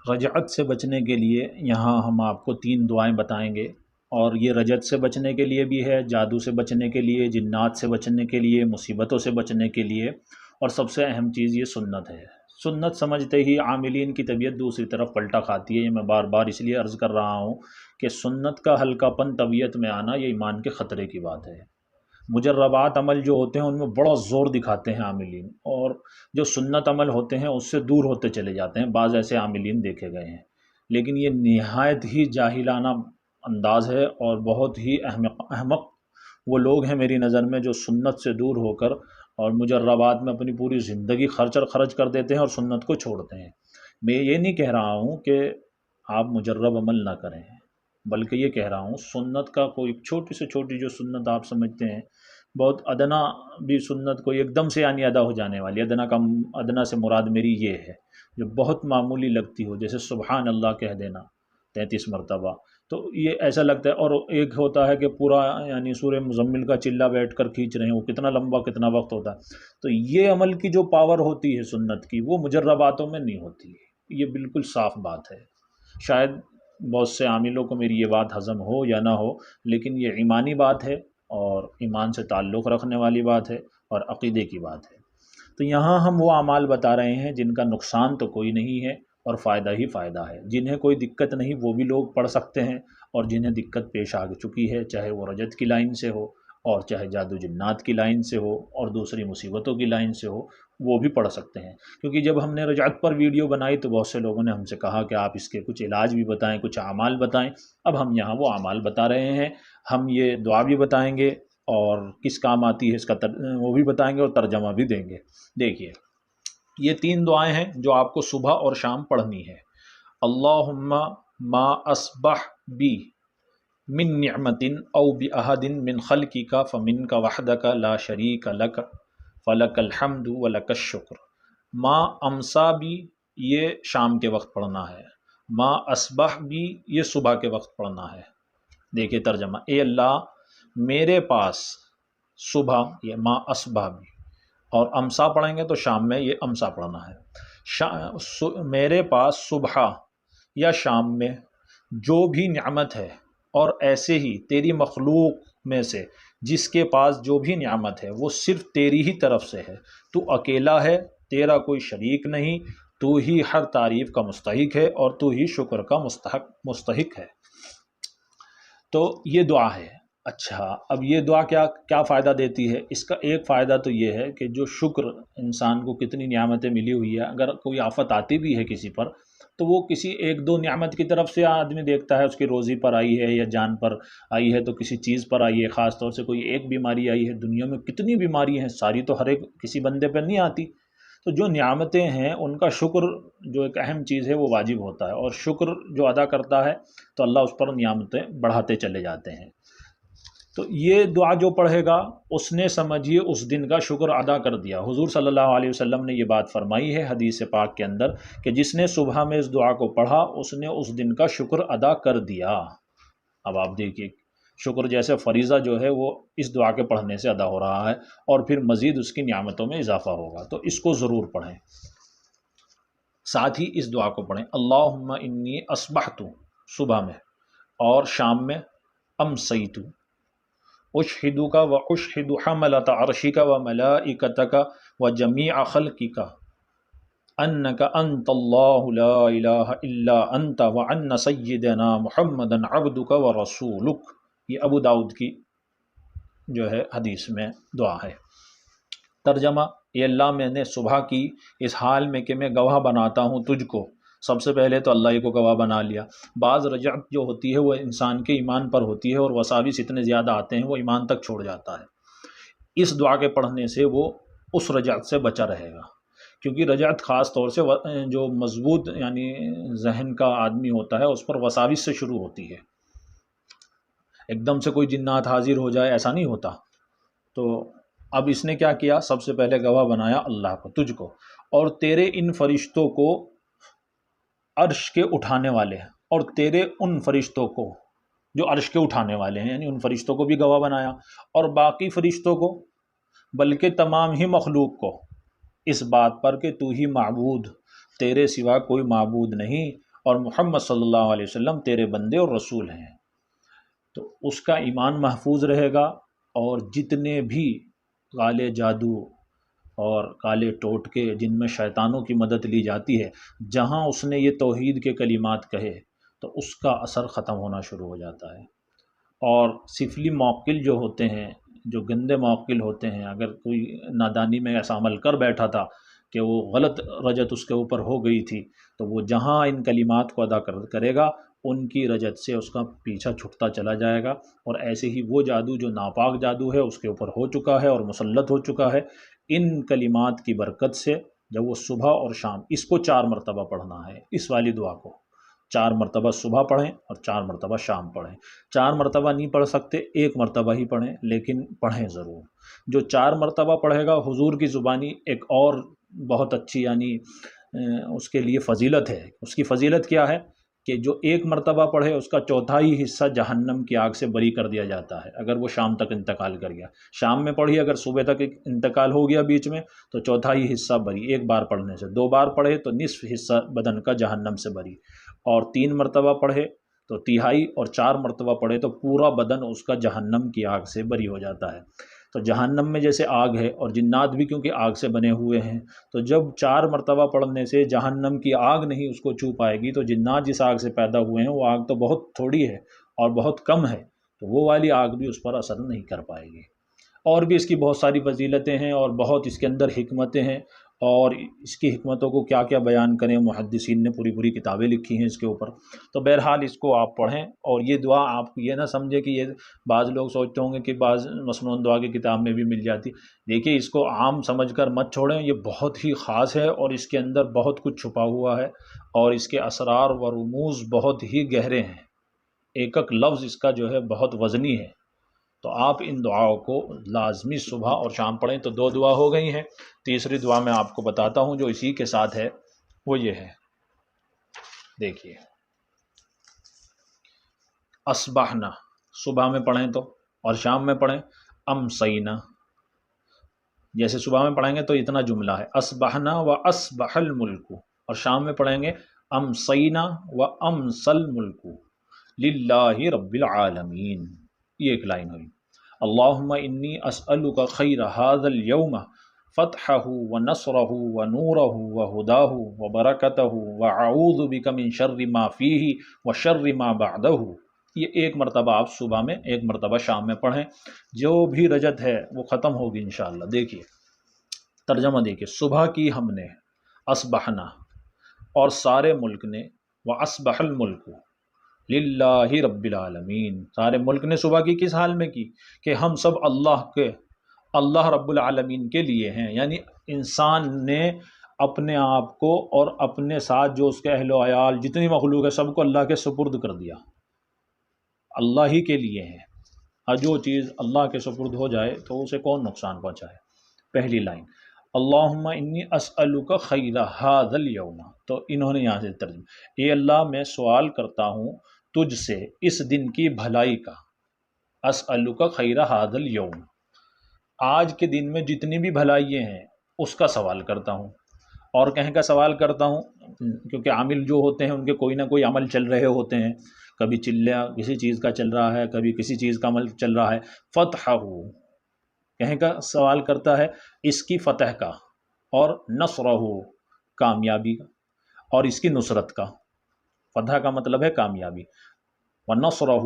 رجعت سے بچنے کے لیے یہاں ہم آپ کو 3 دعائیں بتائیں گے، اور یہ رجعت سے بچنے کے لیے بھی ہے، جادو سے بچنے کے لیے، جنات سے بچنے کے لیے، مصیبتوں سے بچنے کے لیے، اور سب سے اہم چیز یہ سنت ہے۔ سنت سمجھتے ہی عاملین کی طبیعت دوسری طرف پلٹا کھاتی ہے۔ یہ میں بار بار اس لیے عرض کر رہا ہوں کہ سنت کا ہلکا پن طبیعت میں آنا یہ ایمان کے خطرے کی بات ہے۔ مجربات عمل جو ہوتے ہیں ان میں بڑا زور دکھاتے ہیں عاملین، اور جو سنت عمل ہوتے ہیں اس سے دور ہوتے چلے جاتے ہیں۔ بعض ایسے عاملین دیکھے گئے ہیں، لیکن یہ نہایت ہی جاہلانہ انداز ہے، اور بہت ہی احمق وہ لوگ ہیں میری نظر میں جو سنت سے دور ہو کر اور مجربات میں اپنی پوری زندگی خرچ کر دیتے ہیں اور سنت کو چھوڑتے ہیں۔ میں یہ نہیں کہہ رہا ہوں کہ آپ مجرب عمل نہ کریں، بلکہ یہ کہہ رہا ہوں سنت کا کوئی چھوٹی سے چھوٹی جو سنت آپ سمجھتے ہیں، بہت ادنا بھی سنت کوئی ایک دم سے یعنی ادا ہو جانے والی، ادنا سے مراد میری یہ ہے جو بہت معمولی لگتی ہو، جیسے سبحان اللہ کہہ دینا 33 مرتبہ، تو یہ ایسا لگتا ہے۔ اور ایک ہوتا ہے کہ پورا یعنی سورہ مزمل کا چلہ بیٹھ کر کھینچ رہے ہیں، وہ کتنا لمبا کتنا وقت ہوتا ہے۔ تو یہ عمل کی جو پاور ہوتی ہے سنت کی، وہ مجرباتوں میں نہیں ہوتی، یہ بالکل صاف بات ہے۔ شاید بہت سے عاملوں کو میری یہ بات ہضم ہو یا نہ ہو، لیکن یہ ایمانی بات ہے، اور ایمان سے تعلق رکھنے والی بات ہے، اور عقیدے کی بات ہے۔ تو یہاں ہم وہ اعمال بتا رہے ہیں جن کا نقصان تو کوئی نہیں ہے اور فائدہ ہی فائدہ ہے۔ جنہیں کوئی دقت نہیں وہ بھی لوگ پڑھ سکتے ہیں، اور جنہیں دقت پیش آ چکی ہے، چاہے وہ رجت کی لائن سے ہو، اور چاہے جادو جنات کی لائن سے ہو، اور دوسری مصیبتوں کی لائن سے ہو، وہ بھی پڑھ سکتے ہیں۔ کیونکہ جب ہم نے رجعت پر ویڈیو بنائی تو بہت سے لوگوں نے ہم سے کہا کہ آپ اس کے کچھ علاج بھی بتائیں، کچھ اعمال بتائیں۔ اب ہم یہاں وہ اعمال بتا رہے ہیں، ہم یہ دعا بھی بتائیں گے، اور کس کام آتی ہے اس کا وہ بھی بتائیں گے، اور ترجمہ بھی دیں گے۔ دیکھیے، یہ 3 دعائیں ہیں جو آپ کو صبح اور شام پڑھنی ہے۔ اللہم ما اصبح بی من نعمت او باحد من خلقک فمنک وحدک لا شریک لک فلک الحمد ولک الشکر۔ ما امسا بھی یہ شام کے وقت پڑھنا ہے، ما اصبح بھی یہ صبح کے وقت پڑھنا ہے۔ دیکھیے ترجمہ، اے اللہ میرے پاس صبح یہ ما اصبح بھی، اور امسا پڑھیں گے تو شام میں یہ امسا پڑھنا ہے۔ میرے پاس صبح یا شام میں جو بھی نعمت ہے، اور ایسے ہی تیری مخلوق میں سے جس کے پاس جو بھی نعمت ہے وہ صرف تیری ہی طرف سے ہے، تو اکیلا ہے، تیرا کوئی شریک نہیں، تو ہی ہر تعریف کا مستحق ہے، اور تو ہی شکر کا مستحق ہے۔ تو یہ دعا ہے۔ اچھا، اب یہ دعا کیا فائدہ دیتی ہے؟ اس کا ایک فائدہ تو یہ ہے کہ جو شکر انسان کو کتنی نعمتیں ملی ہوئی ہے، اگر کوئی آفت آتی بھی ہے کسی پر، تو وہ کسی 1-2 نعمت کی طرف سے آدمی دیکھتا ہے، اس کی روزی پر آئی ہے یا جان پر آئی ہے، تو کسی چیز پر آئی ہے، خاص طور سے کوئی ایک بیماری آئی ہے۔ دنیا میں کتنی بیماری ہیں، ساری تو ہر ایک کسی بندے پر نہیں آتی۔ تو جو نعمتیں ہیں ان کا شکر جو ایک اہم چیز ہے وہ واجب ہوتا ہے، اور شکر جو ادا کرتا ہے تو اللہ اس پر نعمتیں بڑھاتے چلے جاتے ہیں۔ تو یہ دعا جو پڑھے گا اس نے سمجھیے اس دن کا شکر ادا کر دیا۔ حضور صلی اللہ علیہ وسلم نے یہ بات فرمائی ہے حدیث پاک کے اندر کہ جس نے صبح میں اس دعا کو پڑھا اس نے اس دن کا شکر ادا کر دیا۔ اب آپ دیکھیے، شکر جیسے فریضہ جو ہے وہ اس دعا کے پڑھنے سے ادا ہو رہا ہے، اور پھر مزید اس کی نعمتوں میں اضافہ ہوگا، تو اس کو ضرور پڑھیں۔ ساتھ ہی اس دعا کو پڑھیں، اللہم انی اصبحت صبح میں، اور شام میں امسیت، اشہدک و اشہد حملۃ عرشک و ملائکتک و جمیع خلقک انک انت اللہ لا الہ الا انت وان سیدنا محمدا عبدک و رسولک۔ یہ ابو داؤد کی جو ہے حدیث میں دعا ہے۔ ترجمہ، اے اللہ میں نے صبح کی اس حال میں کہ میں گواہ بناتا ہوں تجھ کو، سب سے پہلے تو اللہ ہی کو گواہ بنا لیا۔ بعض رجعت جو ہوتی ہے وہ انسان کے ایمان پر ہوتی ہے، اور وساوس اتنے زیادہ آتے ہیں وہ ایمان تک چھوڑ جاتا ہے۔ اس دعا کے پڑھنے سے وہ اس رجعت سے بچا رہے گا، کیونکہ رجعت خاص طور سے جو مضبوط یعنی ذہن کا آدمی ہوتا ہے اس پر وساوس سے شروع ہوتی ہے۔ ایک دم سے کوئی جنات حاضر ہو جائے ایسا نہیں ہوتا۔ تو اب اس نے کیا کیا؟ سب سے پہلے گواہ بنایا اللہ کو، تجھ کو، اور تیرے ان فرشتوں کو عرش کے اٹھانے والے ہیں، اور تیرے ان فرشتوں کو جو عرش کے اٹھانے والے ہیں، یعنی ان فرشتوں کو بھی گواہ بنایا، اور باقی فرشتوں کو، بلکہ تمام ہی مخلوق کو، اس بات پر کہ تو ہی معبود، تیرے سوا کوئی معبود نہیں، اور محمد صلی اللہ علیہ وسلم تیرے بندے اور رسول ہیں، تو اس کا ایمان محفوظ رہے گا، اور جتنے بھی کالے جادو اور کالے ٹوٹکے جن میں شیطانوں کی مدد لی جاتی ہے، جہاں اس نے یہ توحید کے کلمات کہے تو اس کا اثر ختم ہونا شروع ہو جاتا ہے۔ اور سفلی موکل جو ہوتے ہیں، جو گندے موکل ہوتے ہیں، اگر کوئی نادانی میں ایسا عمل کر بیٹھا تھا کہ وہ غلط رجت اس کے اوپر ہو گئی تھی، تو وہ جہاں ان کلمات کو ادا کرے گا ان کی رجت سے اس کا پیچھا چھٹتا چلا جائے گا، اور ایسے ہی وہ جادو جو ناپاک جادو ہے اس کے اوپر ہو چکا ہے اور مسلط ہو چکا ہے، ان کلمات کی برکت سے جب وہ صبح اور شام اس کو 4 مرتبہ پڑھنا ہے، اس والی دعا کو 4 مرتبہ صبح پڑھیں اور 4 مرتبہ شام پڑھیں۔ 4 مرتبہ نہیں پڑھ سکتے 1 مرتبہ ہی پڑھیں، لیکن پڑھیں ضرور۔ جو 4 مرتبہ پڑھے گا حضور کی زبانی ایک اور بہت اچھی یعنی اس کے لیے فضیلت ہے۔ اس کی فضیلت کیا ہے کہ جو 1 مرتبہ پڑھے اس کا چوتھائی حصہ جہنم کی آگ سے بری کر دیا جاتا ہے، اگر وہ شام تک انتقال کر گیا۔ شام میں پڑھی، اگر صبح تک انتقال ہو گیا بیچ میں تو چوتھائی حصہ بری، 1 بار پڑھنے سے۔ 2 بار پڑھے تو نصف حصہ بدن کا جہنم سے بری، اور 3 مرتبہ پڑھے تو تہائی، اور 4 مرتبہ پڑھے تو پورا بدن اس کا جہنم کی آگ سے بری ہو جاتا ہے۔ تو جہنم میں جیسے آگ ہے، اور جنات بھی کیونکہ آگ سے بنے ہوئے ہیں، تو جب 4 مرتبہ پڑھنے سے جہنم کی آگ نہیں اس کو چھو پائے گی، تو جنات جس آگ سے پیدا ہوئے ہیں وہ آگ تو بہت تھوڑی ہے اور بہت کم ہے، تو وہ والی آگ بھی اس پر اثر نہیں کر پائے گی۔ اور بھی اس کی بہت ساری فضیلتیں ہیں اور بہت اس کے اندر حکمتیں ہیں، اور اس کی حکمتوں کو کیا کیا بیان کریں، محدثین نے پوری پوری کتابیں لکھی ہیں اس کے اوپر۔ تو بہرحال اس کو آپ پڑھیں، اور یہ دعا آپ یہ نہ سمجھے کہ یہ بعض لوگ سوچتے ہوں گے کہ بعض مسنون دعا کی کتاب میں بھی مل جاتی۔ دیکھیے اس کو عام سمجھ کر مت چھوڑیں، یہ بہت ہی خاص ہے اور اس کے اندر بہت کچھ چھپا ہوا ہے، اور اس کے اسرار و رموز بہت ہی گہرے ہیں، ایک ایک لفظ اس کا جو ہے بہت وزنی ہے۔ تو آپ ان دعاؤں کو لازمی صبح اور شام پڑھیں۔ تو 2 دعا ہو گئی ہیں، تیسری دعا میں آپ کو بتاتا ہوں جو اسی کے ساتھ ہے، وہ یہ ہے، دیکھیے اصبحنا صبح میں پڑھیں تو، اور شام میں پڑھیں امسینا۔ جیسے صبح میں پڑھیں گے تو اتنا جملہ ہے اصبحنا و اصبح الملک، اور شام میں پڑھیں گے امسینا و امسى الملک للہ رب العالمین۔ یہ ایک لائن ہوئی۔ اللہم انی اسألک خیر هذا اليوم فتحہ ونصرہ ونورہ وہداہ وبرکتہ واعوذ بک من شر ما فیہ وشر ما بعدہ۔ یہ 1 مرتبہ آپ صبح میں، 1 مرتبہ شام میں پڑھیں، جو بھی رجت ہے وہ ختم ہوگی انشاءاللہ۔ دیکھیے ترجمہ دیکھیے، صبح کی ہم نے اصبحنا، اور سارے ملک نے واصبح الملک للہ رب العالمین، سارے ملک نے صبح کی کس حال میں کی کہ ہم سب اللہ رب العالمین کے لیے ہیں، یعنی انسان نے اپنے آپ کو اور اپنے ساتھ جو اس کے اہل و عیال جتنی مخلوق ہے سب کو اللہ کے سپرد کر دیا، اللہ ہی کے لیے ہیں۔ ہر جو چیز اللہ کے سپرد ہو جائے تو اسے کون نقصان پہنچائے۔ پہلی لائن اللہم انی اسألک خیر ھذا اليوم، تو انہوں نے یہاں سے ترجمہ، اے اللہ میں سوال کرتا ہوں تجھ سے اس دن کی بھلائی کا، اسألک خیر ھذا اليوم، آج کے دن میں جتنی بھی بھلائیاں ہیں اس کا سوال کرتا ہوں۔ اور کہیں کا سوال کرتا ہوں کیونکہ عامل جو ہوتے ہیں ان کے کوئی نہ کوئی عمل چل رہے ہوتے ہیں، کبھی چلیا کسی چیز کا چل رہا ہے، کبھی کسی چیز کا عمل چل رہا ہے، فتحہ کہیں کا سوال کرتا ہے اس کی فتح کا، اور نصرہ کامیابی کا، اور اس کی نصرت کا۔ فتح کا مطلب ہے کامیابی، ونصرہ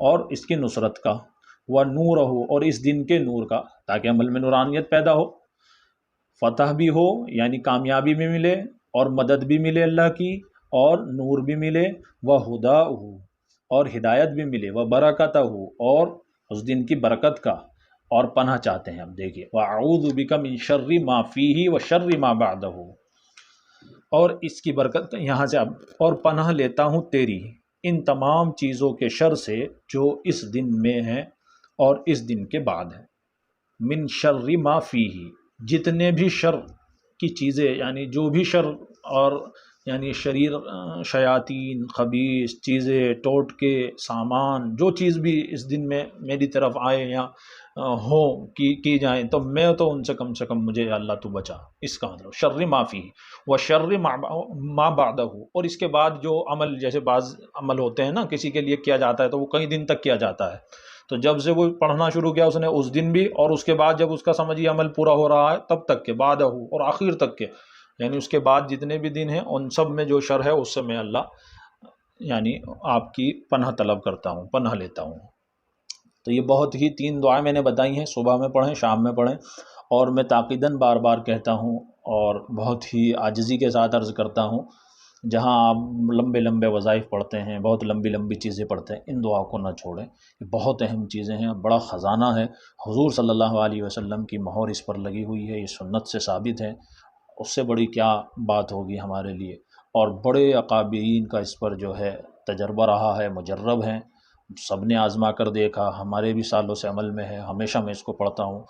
اور اس کی نصرت کا، ونورہ اور اس دن کے نور کا، تاکہ عمل میں نورانیت پیدا ہو، فتح بھی ہو یعنی کامیابی بھی ملے اور مدد بھی ملے اللہ کی، اور نور بھی ملے، وہداہ اور ہدایت بھی ملے، وبرکتہ اور اس دن کی برکت کا، اور پناہ چاہتے ہیں۔ اب دیکھیے وَأَعُوذُ بِكَ مِن شَرِّ مَا فِيهِ وَشَرِّ مَا بَعْدَهُ، اور اس کی برکت یہاں سے اب، اور پناہ لیتا ہوں تیری ان تمام چیزوں کے شر سے جو اس دن میں ہیں اور اس دن کے بعد ہیں۔ من شر ما فیہ، جتنے بھی شر کی چیزیں، یعنی جو بھی شر اور یعنی شریر شیاطین خبیث چیزیں ٹوٹکے سامان جو چیز بھی اس دن میں میری طرف آئے یا ہوں کی جائیں تو میں تو ان سے کم مجھے یا اللہ تو بچا، اس کا مطلب شر معافی و شر ما بعدہ، اور اس کے بعد جو عمل، جیسے بعض عمل ہوتے ہیں نا کسی کے لیے کیا جاتا ہے تو وہ کئی دن تک کیا جاتا ہے، تو جب سے وہ پڑھنا شروع کیا اس نے اس دن بھی، اور اس کے بعد جب اس کا سمجھیے عمل پورا ہو رہا ہے تب تک کے بعد اور آخر تک کے، یعنی اس کے بعد جتنے بھی دن ہیں ان سب میں جو شر ہے اس سے میں اللہ یعنی آپ کی پناہ طلب کرتا ہوں، پناہ لیتا ہوں۔ تو یہ بہت ہی 3 دعائیں میں نے بتائی ہیں، صبح میں پڑھیں، شام میں پڑھیں، اور میں تاکیداً بار بار کہتا ہوں اور بہت ہی عاجزی کے ساتھ عرض کرتا ہوں، جہاں آپ لمبے لمبے وظائف پڑھتے ہیں، بہت لمبی لمبی چیزیں پڑھتے ہیں، ان دعاؤں کو نہ چھوڑیں، یہ بہت اہم چیزیں ہیں، بڑا خزانہ ہے، حضور صلی اللہ علیہ وسلم کی مہر اس پر لگی ہوئی ہے، یہ سنت سے ثابت ہے، اس سے بڑی کیا بات ہوگی ہمارے لیے، اور بڑے اکابرین کا اس پر جو ہے تجربہ رہا ہے، مجرب ہیں، سب نے آزما کر دیکھا، ہمارے بھی سالوں سے عمل میں ہے، ہمیشہ میں اس کو پڑھتا ہوں،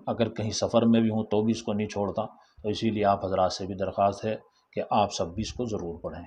اگر کہیں سفر میں بھی ہوں تو بھی اس کو نہیں چھوڑتا، تو اسی لیے آپ حضرات سے بھی درخواست ہے کہ آپ سب بھی اس کو ضرور پڑھیں۔